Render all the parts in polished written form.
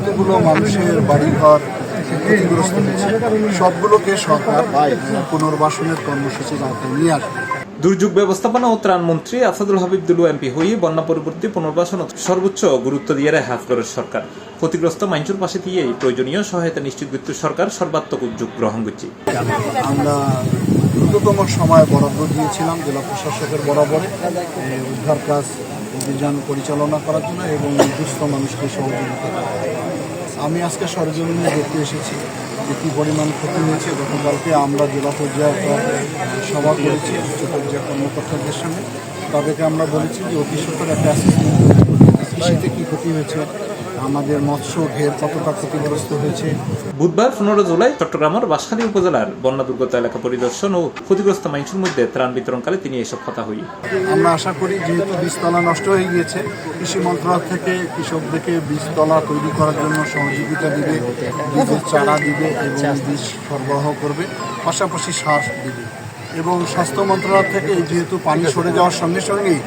যতগুলো মানুষের বাড়িঘর ক্ষতিগ্রস্ত হয়েছে সবগুলোকে সরকার পুনর্বাসনের কর্মসূচির আওতায় নিয়ে আসবে। দুর্যোগ ব্যবস্থাপনা ও ত্রাণ মন্ত্রী আসাদুল হাবিব দুলু এমপি হয়ে বন্যা পরবর্তী পুনর্বাসন সর্বোচ্চ গুরুত্ব দিয়ে হাফগড়ের সরকার ক্ষতিগ্রস্ত মানুষের পাশে দিয়ে প্রয়োজনীয় সহায়তা নিশ্চিত করতে সরকার সর্বাত্মক উদ্যোগ গ্রহণ করছে। আমরা দ্রুততম সময় বরাদ্দ দিয়েছিলাম জেলা প্রশাসকের বরাবরে উদ্ধার কাজ অভিযান পরিচালনা করার জন্য এবং দুস্থ মানুষকে সহযোগিতা করার জন্য। আমি আজকে সরজমিনে দেখতে এসেছি যে কী পরিমাণ ক্ষতি হয়েছে। গতকালকে আমরা জেলা পর্যায়ে সভা করেছি উচ্চ পর্যায়ের কর্মকর্তাদের সঙ্গে। তাদেরকে আমরা বলেছি যে অতি সত্তর একটা অ্যাসেসমেন্ট কৃষিতে কী ক্ষতি হয়েছে, আমাদের মৎস্য ঘের কতটা ক্ষতিগ্রস্ত হয়েছে। বুধবার 15 জুলাই চট্টগ্রামের বাঁশখালী উপজেলার বন্যা দুর্গত এলাকা পরিদর্শন ও ক্ষতিগ্রস্ত মানুষের মধ্যে ত্রাণ বিতরণকালে তিনি এসব কথা হই। আমরা আশা করি যেহেতু বীজতলা নষ্ট হয়ে গিয়েছে, কৃষি মন্ত্রণালয় থেকে কৃষকদেরকে বীজতলা তৈরি করার জন্য সহযোগিতা দিবে, বীজের চারা দিবে এবং বীজ সরবরাহ করবে, পাশাপাশি সার দিবে। এবং স্বাস্থ্য মন্ত্রণালয় থেকে যেহেতু পানি সরে যাওয়ার সঙ্গে সঙ্গেই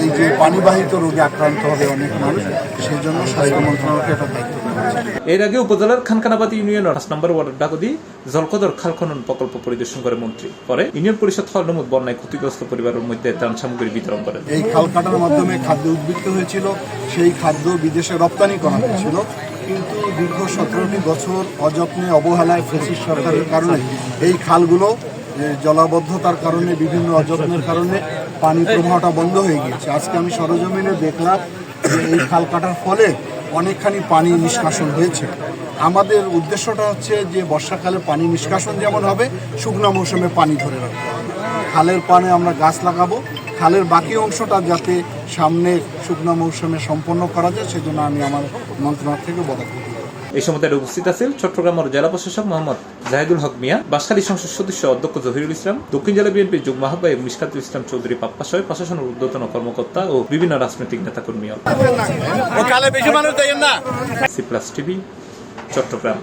এই যে পানিবাহিত রোগে আক্রান্ত হবে অনেক মানুষ, সেই জন্য স্বাস্থ্য মন্ত্রণালয়কে এটা দায়িত্ব দেওয়া হয়েছে। এর আগে উপজেলার খানকানাবাদ ইউনিয়নের 5 নম্বর ওয়ার্ডের ডাকদি জলকদর খাল খনন প্রকল্প পরিদর্শন করে মন্ত্রী। পরে ইউনিয়ন পরিষদ হল নমুদ বন্যায় ক্ষতিগ্রস্ত পরিবারের মধ্যে ত্রাণ সামগ্রী বিতরণ করেন। এই খাল কাটার মাধ্যমে খাদ্য উদ্বৃত্ত হয়েছিল, সেই খাদ্য বিদেশে রপ্তানি করা হয়েছিল, কিন্তু দীর্ঘ 17টি বছর অযত্নে অবহেলায় ফ্যাসিস্ট সরকারের কারণে এই খালগুলো জলাবদ্ধতার কারণে বিভিন্ন অযত্নের কারণে পানি প্রবাহটা বন্ধ হয়ে গিয়েছে। আজকে আমি সরজমিনে দেখলাম যে এই খাল কাটার ফলে অনেকখানি পানি নিষ্কাশন হয়েছে। আমাদের উদ্দেশ্যটা হচ্ছে যে বর্ষাকালে পানি নিষ্কাশন যেমন হবে, শুকনো মৌসুমে পানি ধরে রাখতে হবে। খালের পানে আমরা গাছ লাগাবো, খালের বাকি অংশটা যাতে সামনে শুকনো মৌসুমে সম্পন্ন করা যায় সেজন্য আমি আমার মন্ত্রণালয় থেকে বরাদ্দ দিই। এই সময় উপস্থিত আছেন চট্টগ্রামের জেলা প্রশাসক মোহাম্মদ জাহিদুল হক মিয়া, বাঁশখালী সংসদ সদস্য অধ্যক্ষ জহিরুল ইসলাম, দক্ষিণ জেলা বিএনপির যুগ্ম আহ্বায়ক মিশকাতুল ইসলাম চৌধুরী পাপ্পা সহ প্রশাসনের ঊর্ধ্বতন কর্মকর্তা ও বিভিন্ন রাজনৈতিক নেতাকর্মী। C+ TV, Chittagong.